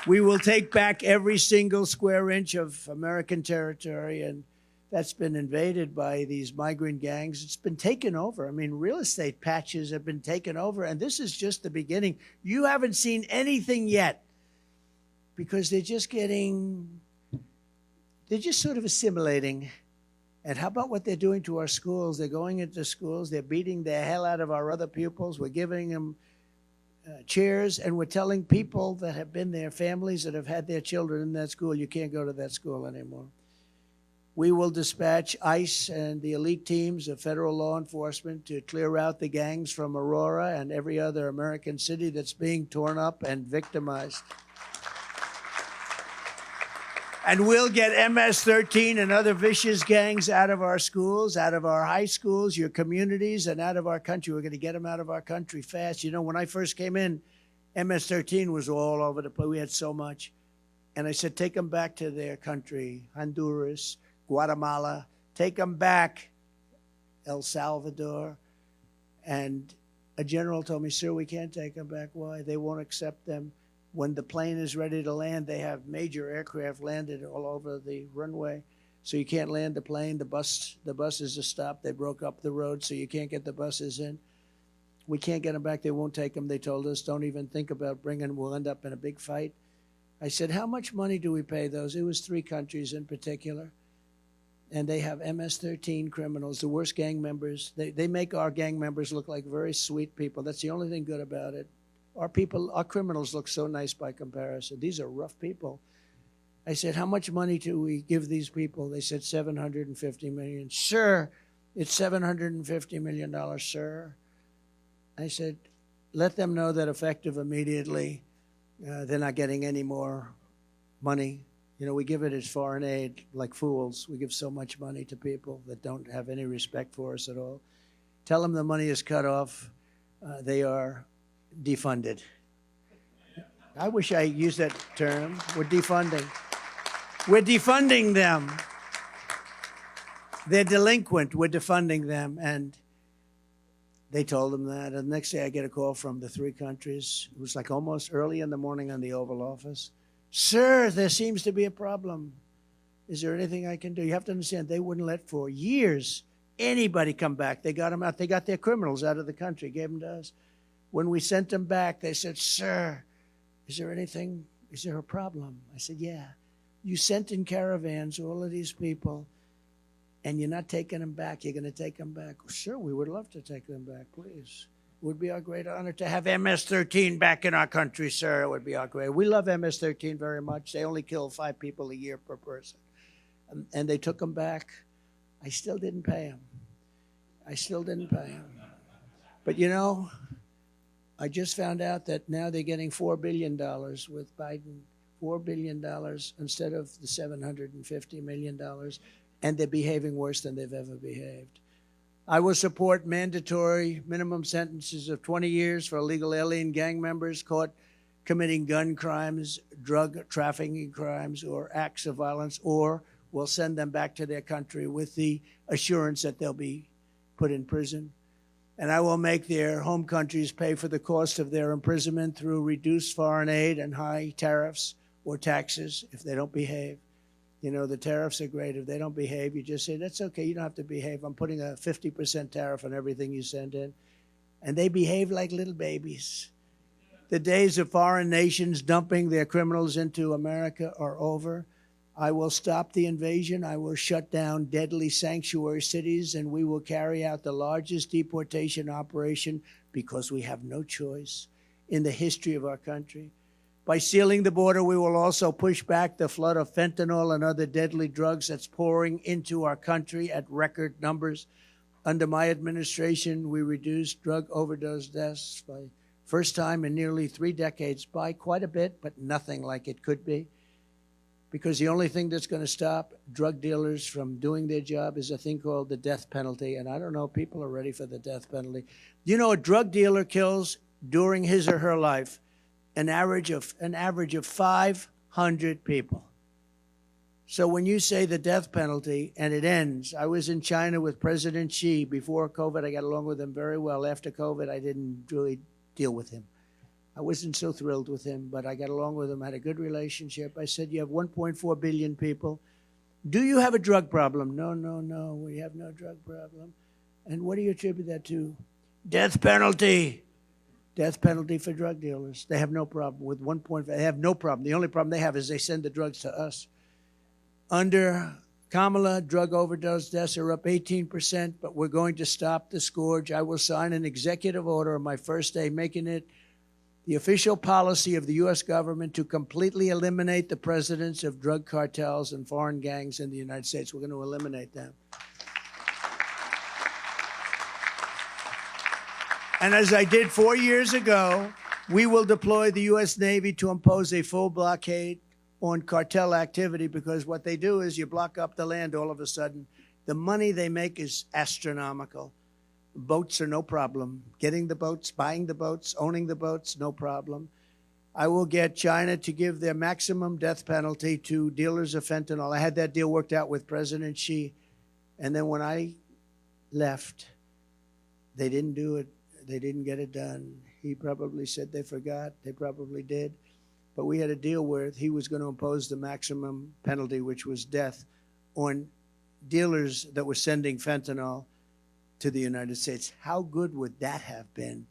We will take back every single square inch of American territory, and that's been invaded by these migrant gangs. It's been taken over. I mean, real estate patches have been taken over, and this is just the beginning. You haven't seen anything yet because they're just sort of assimilating. And how about what they're doing to our schools? They're going into schools, they're beating the hell out of our other pupils. We're giving them chairs, and we're telling people that have been there, families that have had their children in that school, you can't go to that school anymore. We will dispatch ICE and the elite teams of federal law enforcement to clear out the gangs from Aurora and every other American city that's being torn up and victimized. And we'll get MS-13 and other vicious gangs out of our schools, out of our high schools, your communities, and out of our country. We're going to get them out of our country fast. You know, when I first came in, MS-13 was all over the place. We had so much. And I said, take them back to their country, Honduras, Guatemala. Take them back, El Salvador. And a general told me, sir, we can't take them back. Why? They won't accept them. When the plane is ready to land, they have major aircraft landed all over the runway. So you can't land the plane. The buses are stopped. They broke up the road, so you can't get the buses in. We can't get them back. They won't take them. They told us, don't even think about bringing them. We'll end up in a big fight. I said, how much money do we pay those? It was 3 countries in particular. And they have MS-13 criminals, the worst gang members. They make our gang members look like very sweet people. That's the only thing good about it. Our criminals look so nice by comparison. These are rough people. I said, how much money do we give these people? They said $750 million. Sir, it's $750 million, sir. I said, let them know that effective immediately, they're not getting any more money. You know, we give it as foreign aid like fools. We give so much money to people that don't have any respect for us at all. Tell them the money is cut off. They are defunded. I wish I used that term. We're defunding. We're defunding them. They're delinquent. We're defunding them. And they told them that. And the next day I get a call from the 3 countries. It was like almost early in the morning on the Oval Office. Sir, there seems to be a problem. Is there anything I can do? You have to understand, they wouldn't let for years anybody come back. They got them out. They got their criminals out of the country, gave them to us. When we sent them back, they said, sir, is there anything, is there a problem? I said, yeah. You sent in caravans all of these people, and you're not taking them back. You're going to take them back. Sure, we would love to take them back, please. It would be our great honor to have MS-13 back in our country, sir. It would be our great. We love MS-13 very much. They only kill 5 people a year per person. And they took them back. I still didn't pay them. But, you know, I just found out that now they're getting $4 billion with Biden, $4 billion instead of the $750 million, and they're behaving worse than they've ever behaved. I will support mandatory minimum sentences of 20 years for illegal alien gang members caught committing gun crimes, drug trafficking crimes, or acts of violence, or we'll send them back to their country with the assurance that they'll be put in prison. And I will make their home countries pay for the cost of their imprisonment through reduced foreign aid and high tariffs or taxes if they don't behave. You know, the tariffs are great. If they don't behave, you just say, that's okay, you don't have to behave. I'm putting a 50% tariff on everything you send in. And they behave like little babies. The days of foreign nations dumping their criminals into America are over. I will stop the invasion. I will shut down deadly sanctuary cities, and we will carry out the largest deportation operation, because we have no choice, in the history of our country. By sealing the border, we will also push back the flood of fentanyl and other deadly drugs that's pouring into our country at record numbers. Under my administration, we reduced drug overdose deaths by first time in nearly 3 decades by quite a bit, but nothing like it could be. Because the only thing that's going to stop drug dealers from doing their job is a thing called the death penalty. And I don't know, people are ready for the death penalty. You know, a drug dealer kills during his or her life an average of 500 people. So when you say the death penalty and it ends, I was in China with President Xi before COVID. I got along with him very well. After COVID, I didn't really deal with him. I wasn't so thrilled with him, but I got along with him, had a good relationship. I said, you have 1.4 billion people. Do you have a drug problem? No, we have no drug problem. And what do you attribute that to? Death penalty. death penalty for drug dealers. They have no problem with 1.5. They have no problem. The only problem they have is they send the drugs to us. Under Kamala, drug overdose deaths are up 18%, but we're going to stop the scourge. I will sign an executive order on my first day, making it the official policy of the U.S. government to completely eliminate the presidents of drug cartels and foreign gangs in the United States. We're going to eliminate them. And as I did 4 years ago, we will deploy the U.S. Navy to impose a full blockade on cartel activity, because what they do is you block up the land all of a sudden. The money they make is astronomical. Boats are no problem. Getting the boats, buying the boats, owning the boats, no problem. I will get China to give their maximum death penalty to dealers of fentanyl. I had that deal worked out with President Xi. And then when I left, they didn't do it. They didn't get it done. He probably said they forgot. They probably did. But we had a deal where he was going to impose the maximum penalty, which was death, on dealers that were sending fentanyl to the United States. How good would that have been?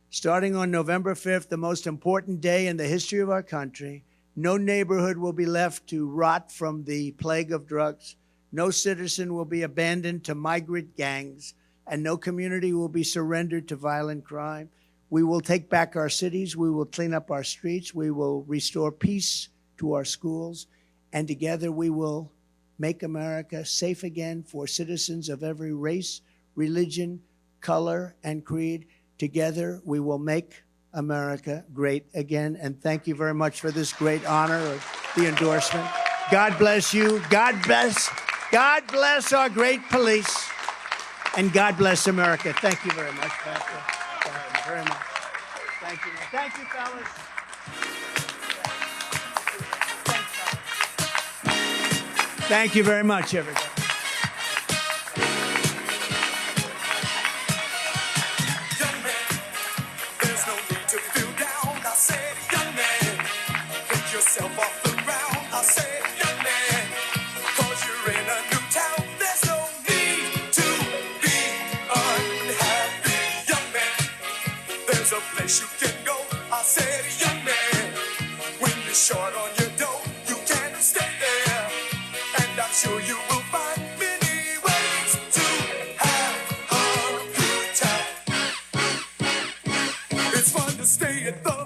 Starting on November 5th, the most important day in the history of our country, no neighborhood will be left to rot from the plague of drugs. No citizen will be abandoned to migrant gangs, and no community will be surrendered to violent crime. We will take back our cities. We will clean up our streets. We will restore peace to our schools. And together we will make America safe again for citizens of every race, religion, color, and creed. Together we will make America great again. And thank you very much for this great honor of the endorsement. God bless you. God bless our great police. And God bless America. Thank you very much, Pastor. Thank you very much. Thank you. Thank you, fellas. Thank you very much, everybody. Young man, there's no need to feel down. I said, young man, pick yourself off the ground. I said, young man, 'cause you're in a new town. There's no need to be unhappy. Young man, there's a place you can go. I said, young man, when you're short on your dough, you can stay there. And I'm sure you will find many ways to have a good time. It's fun to stay at the